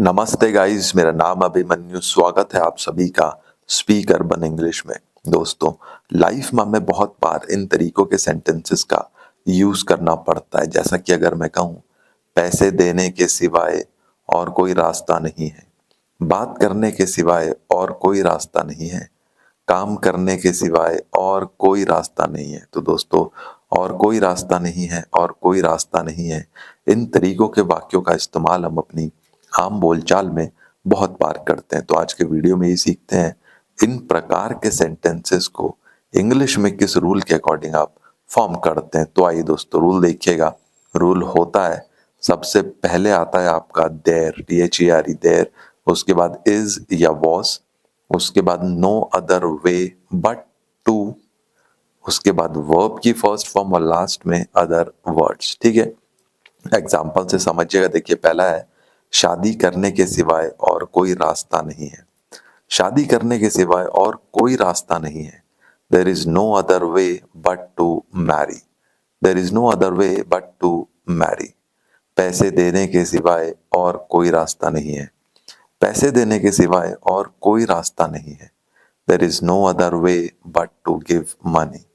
नमस्ते गाइस, मेरा नाम अभिमन्यु। स्वागत है आप सभी का स्पीक अर्बन इंग्लिश में। दोस्तों, लाइफ में हमें बहुत बार इन तरीकों के सेंटेंसेस का यूज करना पड़ता है। जैसा कि अगर मैं कहूँ, पैसे देने के सिवाय और कोई रास्ता नहीं है, बात करने के सिवाय और कोई रास्ता नहीं है, काम करने के सिवाय और कोई रास्ता नहीं है। तो दोस्तों, और कोई रास्ता नहीं है और कोई रास्ता नहीं है, इन तरीकों के वाक्यों का इस्तेमाल हम अपनी आम बोलचाल में बहुत बार करते हैं। तो आज के वीडियो में ये सीखते हैं इन प्रकार के सेंटेंसेस को इंग्लिश में किस रूल के अकॉर्डिंग आप फॉर्म करते हैं। तो आइए दोस्तों, रूल देखिएगा। रूल होता है, सबसे पहले आता है आपका देयर, THERE, देयर। उसके बाद इज या वॉज, उसके बाद no other way but to, उसके बाद वर्ब की फर्स्ट फॉर्म और लास्ट में अदर वर्ड्स। ठीक है, एग्जाम्पल से समझिएगा। देखिए, पहला है शादी करने के सिवाय और कोई रास्ता नहीं है। शादी करने के सिवाय और कोई रास्ता नहीं है। There is no other way but to marry. There is no other way but to marry. पैसे देने के सिवाय और कोई रास्ता नहीं है। पैसे देने के सिवाय और कोई रास्ता नहीं है। There is no other way but to give money.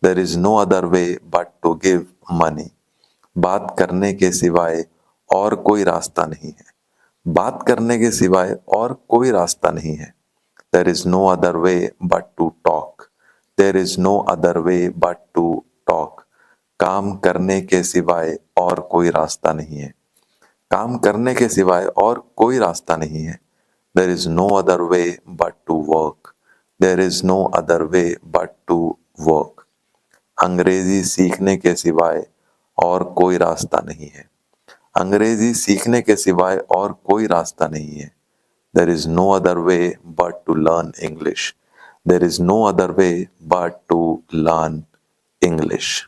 There is no other way but to give money. बात करने के सिवाय और कोई रास्ता नहीं है। बात करने के सिवाय और कोई रास्ता नहीं है। There is no other way but to talk. There is no other way but to talk. काम करने के सिवाय और कोई रास्ता नहीं है। काम करने के सिवाय और कोई रास्ता नहीं है। There is no other way but to work. There is no other way but to work. Angrezi सीखने के सिवाय और कोई रास्ता नहीं है। अंग्रेजी सीखने के सिवाय और कोई रास्ता नहीं है। There is no other way but to learn English. There is no other way but to learn English.